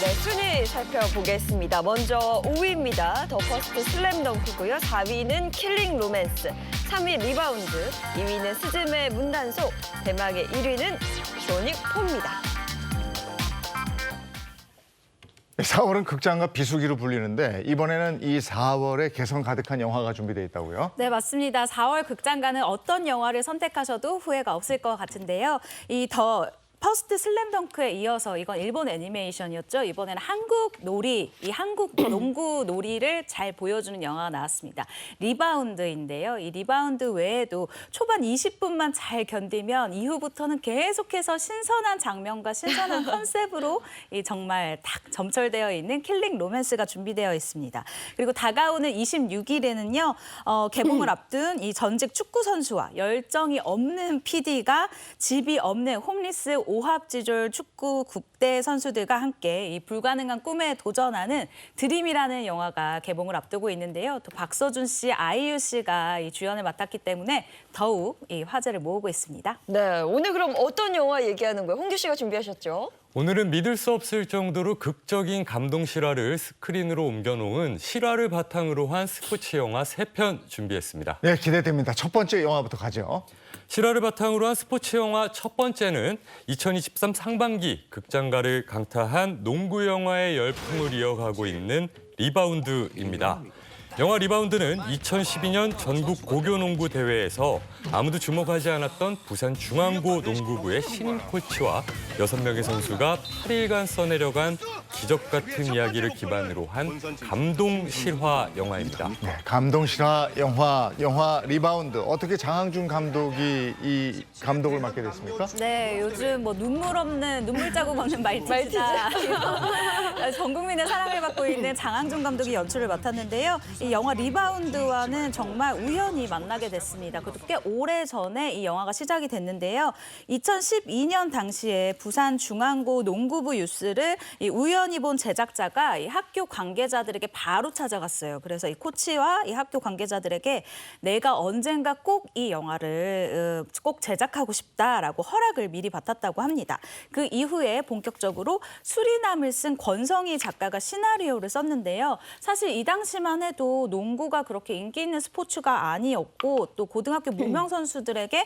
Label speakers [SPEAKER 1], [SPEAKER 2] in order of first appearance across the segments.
[SPEAKER 1] 네, 순위 살펴보겠습니다. 먼저 5위입니다. 더 퍼스트 슬램덩크고요. 4위는 킬링 로맨스, 3위 리바운드, 2위는 스즈메 문단속, 대망의 1위는 조닉 4입니다.
[SPEAKER 2] 4월은 극장과 비수기로 불리는데 이번에는 이 4월에 개성 가득한 영화가 준비되어 있다고요?
[SPEAKER 3] 네, 맞습니다. 4월 극장가는 어떤 영화를 선택하셔도 후회가 없을 것 같은데요. 이 더 퍼스트 슬램덩크에 이어서 이건 일본 애니메이션이었죠. 이번에는 한국 놀이, 이 한국 농구 놀이를 잘 보여주는 영화가 나왔습니다. 리바운드인데요. 이 리바운드 외에도 초반 20분만 잘 견디면 이후부터는 계속해서 신선한 장면과 신선한 컨셉으로 이 정말 딱 점철되어 있는 킬링 로맨스가 준비되어 있습니다. 그리고 다가오는 26일에는요. 개봉을 앞둔 이 전직 축구 선수와 열정이 없는 PD가 집이 없는 홈리스 오합지졸 축구 국대 선수들과 함께 이 불가능한 꿈에 도전하는 드림이라는 영화가 개봉을 앞두고 있는데요. 또 박서준 씨, 아이유 씨가 이 주연을 맡았기 때문에 더욱 이 화제를 모으고 있습니다.
[SPEAKER 1] 네, 오늘 그럼 어떤 영화 얘기하는 거예요? 홍규 씨가 준비하셨죠?
[SPEAKER 4] 오늘은 믿을 수 없을 정도로 극적인 감동 실화를 스크린으로 옮겨놓은 실화를 바탕으로 한 스포츠 영화 3편 준비했습니다.
[SPEAKER 2] 네, 기대됩니다. 첫 번째 영화부터 가죠.
[SPEAKER 4] 실화를 바탕으로 한 스포츠 영화 첫 번째는 2023 상반기 극장가를 강타한 농구 영화의 열풍을 이어가고 있는 리바운드입니다. 영화 리바운드는 2012년 전국 고교농구 대회에서 아무도 주목하지 않았던 부산 중앙고 농구부의 신인 코치와 6명의 선수가 8일간 써내려간 기적 같은 이야기를 기반으로 한 감동 실화 영화입니다.
[SPEAKER 2] 네, 감동 실화 영화 리바운드. 어떻게 장항준 감독이 이 감독을 맡게 됐습니까?
[SPEAKER 3] 네, 요즘 뭐 눈물 자국 없는 말티즈다. 전 국민의 사랑을 받고 있는 장항준 감독이 연출을 맡았는데요. 이 영화 리바운드와는 정말 우연히 만나게 됐습니다. 그것도 꽤 오래 전에 이 영화가 시작이 됐는데요. 2012년 당시에 부산 중앙고 농구부 뉴스를 이 우연히 본 제작자가 이 학교 관계자들에게 바로 찾아갔어요. 그래서 이 코치와 이 학교 관계자들에게 내가 언젠가 꼭 이 영화를 꼭 제작하고 싶다라고 허락을 미리 받았다고 합니다. 그 이후에 본격적으로 수리남을 쓴 권성희 작가가 시나리오를 썼는데요. 사실 이 당시만 해도 농구가 그렇게 인기 있는 스포츠가 아니었고 또 고등학교 무명 선수들에게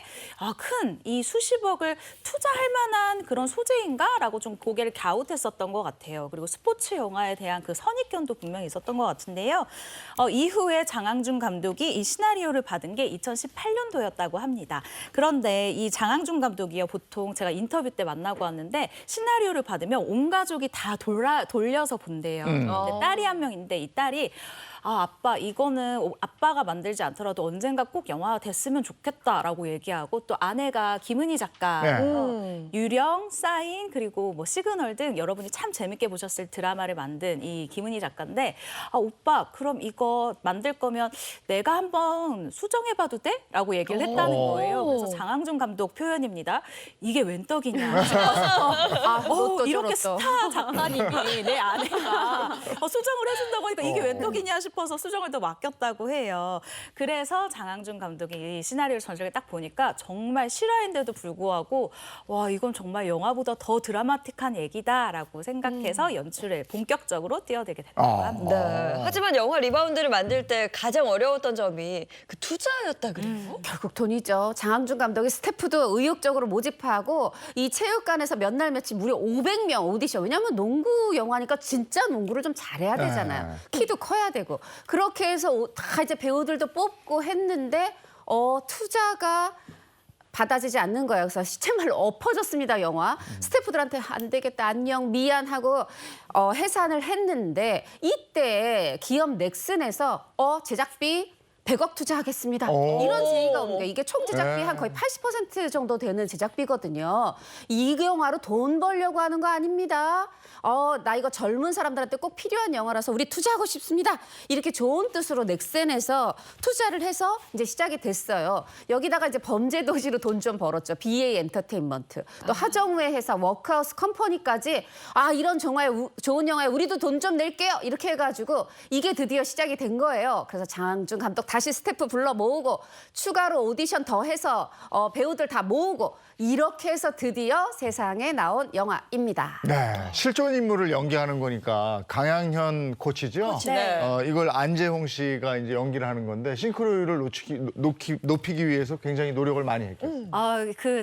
[SPEAKER 3] 큰 이 수십억을 투자할 만한 그런 소재인가라고 좀 고개를 갸웃했었던 것 같아요. 그리고 스포츠 영화에 대한 그 선입견도 분명히 있었던 것 같은데요. 이후에 장항준 감독이 이 시나리오를 받은 게 2018년도였다고 합니다. 그런데 이 장항준 감독이요, 보통 제가 인터뷰 때 만나고 왔는데 시나리오를 받으면 온 가족이 다 돌려서 본대요. 근데 딸이 한 명인데 이 딸이 아빠 이거는 아빠가 만들지 않더라도 언젠가 꼭 영화가 됐으면 좋겠다라고 얘기하고 또 아내가 김은희 작가, 유령, 사인 그리고 뭐 시그널 등 여러분이 참 재밌게 보셨을 드라마를 만든 이 김은희 작가인데 오빠 그럼 이거 만들 거면 내가 한번 수정해봐도 돼? 라고 얘기를 했다는 거예요. 그래서 장항준 감독 표현입니다. 이게 웬 떡이냐 싶어서 이렇게 스타 작가님이 내 아내가 수정을 해준다고 하니까 이게 웬 떡이냐 싶어서 수정을 더 맡겼다고 해요. 그래서 장항준 감독이 이 시나리오를 전적에 딱 보니까 정말 실화인데도 불구하고 와 이건 정말 영화보다 더 드라마틱한 얘기다라고 생각해서 연출에 본격적으로 뛰어들게 됐다고 합니다.
[SPEAKER 1] 네. 하지만 영화 리바운드를 만들 때 가장 어려웠던 점이 그 투자였다 그래요?
[SPEAKER 5] 결국 돈이죠. 장항준 감독이 스태프도 의욕적으로 모집하고 이 체육관에서 몇 날 며칠 무려 500명 오디션. 왜냐하면 농구 영화니까 진짜 농구를 좀 잘해야 되잖아요. 키도 커야 되고. 그렇게 해서 다 이제 배우들도 뽑고 했는데 투자가 받아지지 않는 거예요. 그래서 시체말로 엎어졌습니다, 영화. 스태프들한테 안 되겠다, 안녕, 미안하고 해산을 했는데 이때 기업 넥슨에서 제작비 100억 투자하겠습니다. 이런 제의가 오는 거예요. 이게 총 제작비 한 거의 80% 정도 되는 제작비거든요. 이 영화로 돈 벌려고 하는 거 아닙니다. 나 이거 젊은 사람들한테 꼭 필요한 영화라서 우리 투자하고 싶습니다. 이렇게 좋은 뜻으로 넥센에서 투자를 해서 이제 시작이 됐어요. 여기다가 이제 범죄 도시로 돈 좀 벌었죠. BA 엔터테인먼트. 또 하정우의 회사 워크하우스 컴퍼니까지 이런 좋은 영화에 우리도 돈 좀 낼게요. 이렇게 해가지고 이게 드디어 시작이 된 거예요. 그래서 장항준 감독 다시 스태프 불러 모으고 추가로 오디션 더 해서 배우들 다 모으고 이렇게 해서 드디어 세상에 나온 영화입니다.
[SPEAKER 2] 네, 실존 인물을 연기하는 거니까 강양현 코치죠.
[SPEAKER 1] 네.
[SPEAKER 2] 이걸 안재홍 씨가 이제 연기를 하는 건데 싱크로율을 높이기 위해서 굉장히 노력을 많이 했겠죠.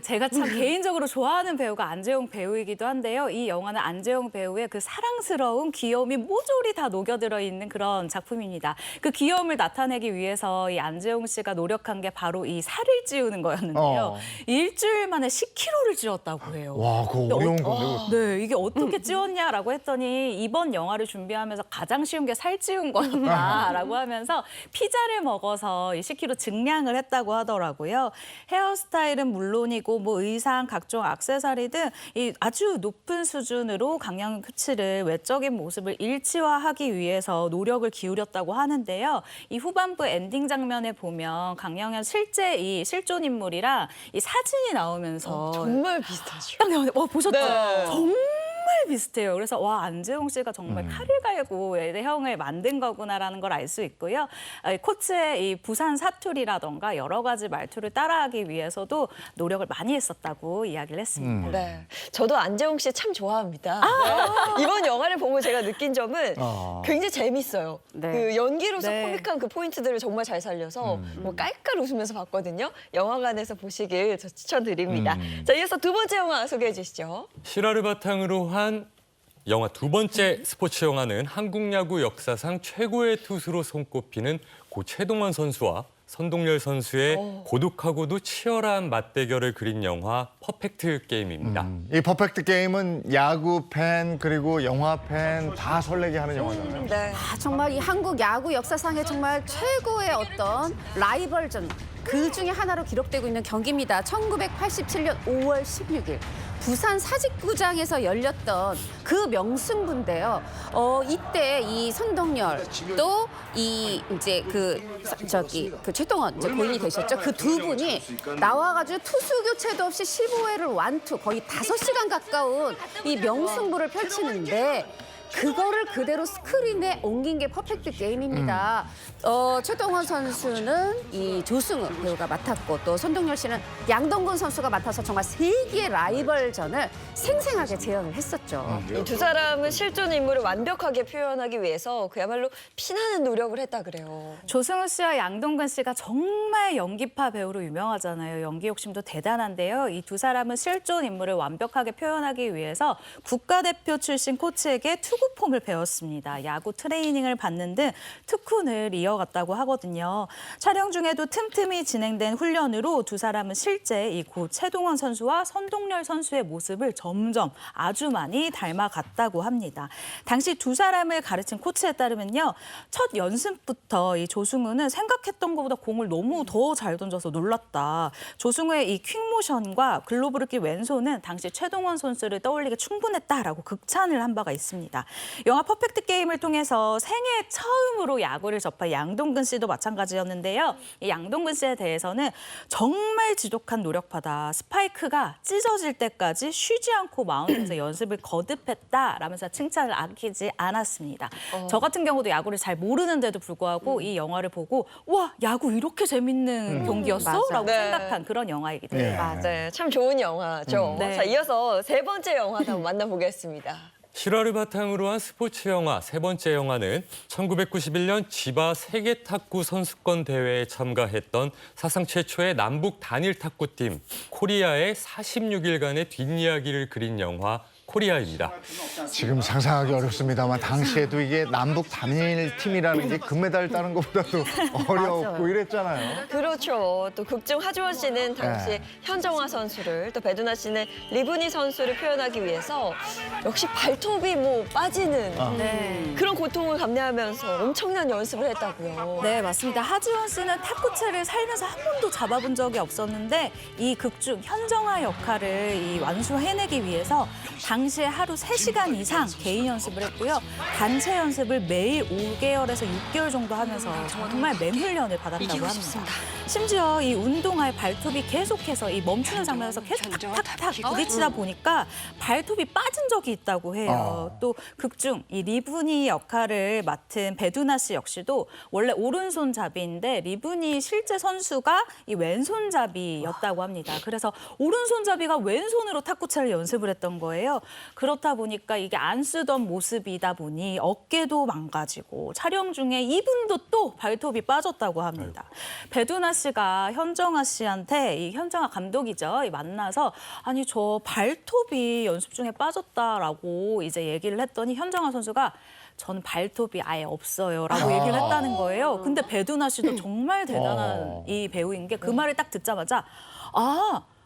[SPEAKER 3] 제가 참 개인적으로 좋아하는 배우가 안재홍 배우이기도 한데요. 이 영화는 안재홍 배우의 그 사랑스러운 귀여움이 모조리 다 녹여들어 있는 그런 작품입니다. 그 귀여움을 나타내기 위해서 이 안재홍 씨가 노력한 게 바로 이 살을 찌우는 거였는데요. 일주일 만에 10kg를 찌웠다고 해요.
[SPEAKER 2] 와, 그거 어려운 건데.
[SPEAKER 3] 네, 이게 어떻게 찌웠냐라고 했더니 이번 영화를 준비하면서 가장 쉬운 게 살 찌운 거였다라고 하면서 피자를 먹어서 이 10kg 증량을 했다고 하더라고요. 헤어스타일은 물론이고 뭐 의상, 각종 액세서리 등 이 아주 높은 수준으로 강양현 코치를 외적인 모습을 일치화하기 위해서 노력을 기울였다고 하는데요. 이 후반부 엔딩 장면에 보면 강양현 실제 이 실존 인물이랑 이 사진이 나오면서
[SPEAKER 1] 정말 비슷하죠.
[SPEAKER 3] 딱 나오네. 보셨죠?
[SPEAKER 1] 네.
[SPEAKER 3] 정말 비슷해요. 그래서 와 안재홍 씨가 정말 칼을 갈고 형을 만든 거구나라는 걸 알 수 있고요. 코치의 이 부산 사투리라던가 여러 가지 말투를 따라하기 위해서도 노력을 많이 했었다고 이야기를 했습니다.
[SPEAKER 1] 네, 저도 안재홍 씨 참 좋아합니다. 네. 이번 영화를 보고 제가 느낀 점은 굉장히 재밌어요.
[SPEAKER 5] 네.
[SPEAKER 1] 그 연기로서
[SPEAKER 3] 네.
[SPEAKER 1] 코믹한 그 포인트들을 정말 잘 살려서 뭐 깔깔 웃으면서 봤거든요. 영화관에서 보시길 저 추천드립니다. 자, 이어서 두 번째 영화 소개해 주시죠.
[SPEAKER 4] 실화를 바탕으로 한 영화 두 번째 스포츠 영화는 한국 야구 역사상 최고의 투수로 손꼽히는 고 최동원 선수와 선동열 선수의 고독하고도 치열한 맞대결을 그린 영화 퍼펙트 게임입니다.
[SPEAKER 2] 이 퍼펙트 게임은 야구 팬 그리고 영화 팬 다 설레게 하는 영화잖아요.
[SPEAKER 1] 네.
[SPEAKER 5] 정말 이 한국 야구 역사상의 정말 최고의 어떤 라이벌전 그 중에 하나로 기록되고 있는 경기입니다. 1987년 5월 16일 부산 사직구장에서 열렸던 그 명승부인데요. 이때 이 선동열 또 이 이제 그 최동원 이제 고인이 되셨죠. 그 두 분이 나와가지고 투수 교체도 없이 15회를 완투 거의 5시간 가까운 이 명승부를 펼치는데. 그거를 그대로 스크린에 옮긴 게 퍼펙트 게임입니다. 최동원 선수는 이 조승우 배우가 맡았고 또 손동열 씨는 양동근 선수가 맡아서 정말 세기의 라이벌전을 생생하게 재현을 했었죠.
[SPEAKER 1] 이 두 사람은 실존 인물을 완벽하게 표현하기 위해서 그야말로 피나는 노력을 했다 그래요.
[SPEAKER 3] 조승우 씨와 양동근 씨가 정말 연기파 배우로 유명하잖아요. 연기 욕심도 대단한데요. 이 두 사람은 실존 인물을 완벽하게 표현하기 위해서 국가대표 출신 코치에게 투구 폼을 배웠습니다. 야구 트레이닝을 받는 등 특훈을 이어갔다고 하거든요. 촬영 중에도 틈틈이 진행된 훈련으로 두 사람은 실제 이 고 최동원 선수와 선동열 선수의 모습을 점점 아주 많이 닮아갔다고 합니다. 당시 두 사람을 가르친 코치에 따르면요. 첫 연습부터 이 조승우는 생각했던 것보다 공을 너무 더 잘 던져서 놀랐다. 조승우의 이 퀵모션과 글로브를 낀 왼손은 당시 최동원 선수를 떠올리게 충분했다라고 극찬을 한 바가 있습니다. 영화 퍼펙트 게임을 통해서 생애 처음으로 야구를 접한 양동근 씨도 마찬가지였는데요. 이 양동근 씨에 대해서는 정말 지독한 노력파다. 스파이크가 찢어질 때까지 쉬지 않고 마운드에서 연습을 거듭했다라면서 칭찬을 아끼지 않았습니다. 저 같은 경우도 야구를 잘 모르는데도 불구하고 이 영화를 보고 와 야구 이렇게 재밌는 경기였어?
[SPEAKER 5] 맞아요.
[SPEAKER 3] 라고
[SPEAKER 1] 네.
[SPEAKER 3] 생각한 그런 영화이기도 해요.
[SPEAKER 2] 네.
[SPEAKER 1] 맞아요. 참 좋은 영화죠.
[SPEAKER 3] 네.
[SPEAKER 1] 자, 이어서 세 번째 영화 한번 만나보겠습니다.
[SPEAKER 4] 실화를 바탕으로 한 스포츠 영화 세 번째 영화는 1991년 지바 세계 탁구 선수권 대회에 참가했던 사상 최초의 남북 단일 탁구팀 코리아의 46일간의 뒷이야기를 그린 영화 코리아입니다.
[SPEAKER 2] 지금 상상하기 어렵습니다만 당시에도 이게 남북 단일 팀이라는 게 금메달 따는 것보다도 어렵고 이랬잖아요.
[SPEAKER 1] 그렇죠. 또 극중 하주원 씨는 당시
[SPEAKER 2] 네.
[SPEAKER 1] 현정화 선수를 또 배두나 씨는 리브니 선수를 표현하기 위해서 역시 발톱이 뭐 빠지는
[SPEAKER 3] 네.
[SPEAKER 1] 그런 고통을 감내하면서 엄청난 연습을 했다고요.
[SPEAKER 3] 네, 맞습니다. 하지원 씨는 탁구채를 살면서 한 번도 잡아본 적이 없었는데 이 극중 현정화 역할을 이 완수해내기 위해서 당시 당시에 하루 3시간 이상 개인 연습을 했고요. 단체 연습을 매일 5개월에서 6개월 정도 하면서 정말 맹훈련을 받았다고 합니다. 심지어 이 운동화에 발톱이 계속해서 이 멈추는 장면에서 계속 탁탁탁 부딪히다 보니까 발톱이 빠진 적이 있다고 해요. 또 극중 이 리브니 역할을 맡은 배두나 씨 역시도 원래 오른손잡이인데 리브니 실제 선수가 이 왼손잡이였다고 합니다. 그래서 오른손잡이가 왼손으로 탁구차를 연습을 했던 거예요. 그렇다 보니까 이게 안 쓰던 모습이다 보니 어깨도 망가지고 촬영 중에 이분도 또 발톱이 빠졌다고 합니다. 배두나 씨가 현정아 씨한테 이 현정아 감독이죠. 만나서 아니 저 발톱이 연습 중에 빠졌다라고 이제 얘기를 했더니 현정아 선수가 저는 발톱이 아예 없어요라고 얘기를 했다는 거예요. 근데 배두나 씨도 정말 대단한 이 배우인 게 그 말을 딱 듣자마자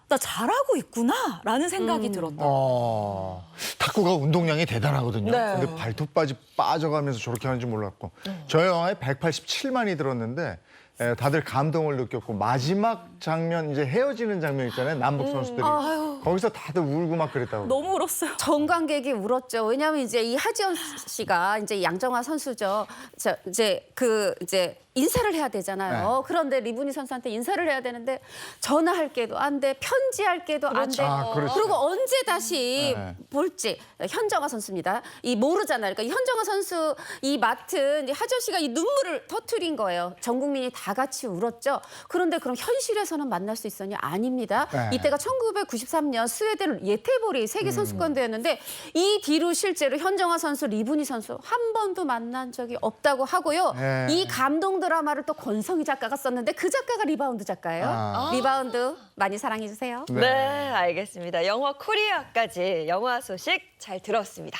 [SPEAKER 3] 나 잘하고 있구나라는 생각이 들었다.
[SPEAKER 2] 탁구가 운동량이 대단하거든요.
[SPEAKER 1] 네.
[SPEAKER 2] 근데 발톱까지 빠져가면서 저렇게 하는지 몰랐고. 저 영화에 187만이 들었는데 다들 감동을 느꼈고 마지막 장면 이제 헤어지는 장면 있잖아요. 남북 선수들이. 거기서 다들 울고 막 그랬다고.
[SPEAKER 3] 너무 울었어요.
[SPEAKER 5] 전 관객이 울었죠. 왜냐하면 이제 이 하지연 씨가 이제 양정화 선수죠. 이제 인사를 해야 되잖아요.
[SPEAKER 2] 네.
[SPEAKER 5] 그런데 리브니 선수한테 인사를 해야 되는데 전화할 게도 안 돼, 편지할 게도 안 돼.
[SPEAKER 2] 그렇죠.
[SPEAKER 5] 그리고 언제 다시
[SPEAKER 2] 네.
[SPEAKER 5] 볼지 현정화 선수입니다. 이 모르잖아요. 그러니까 이 현정화 선수 이 맡은 이 하지연 씨가 이 눈물을 터뜨린 거예요. 전 국민이 다 같이 울었죠. 그런데 그럼 현실에서는 만날 수 있었냐? 아닙니다.
[SPEAKER 2] 네.
[SPEAKER 5] 이때가 1993년 스웨덴 예테보리 세계 선수권대회였는데 이 뒤로 실제로 현정화 선수, 리브니 선수 한 번도 만난 적이 없다고 하고요.
[SPEAKER 2] 네.
[SPEAKER 5] 이 감동 드라마를 또 권성희 작가가 썼는데 그 작가가 리바운드 작가예요. 리바운드 많이 사랑해 주세요.
[SPEAKER 1] 네, 알겠습니다. 영화 코리아까지 영화 소식 잘 들었습니다.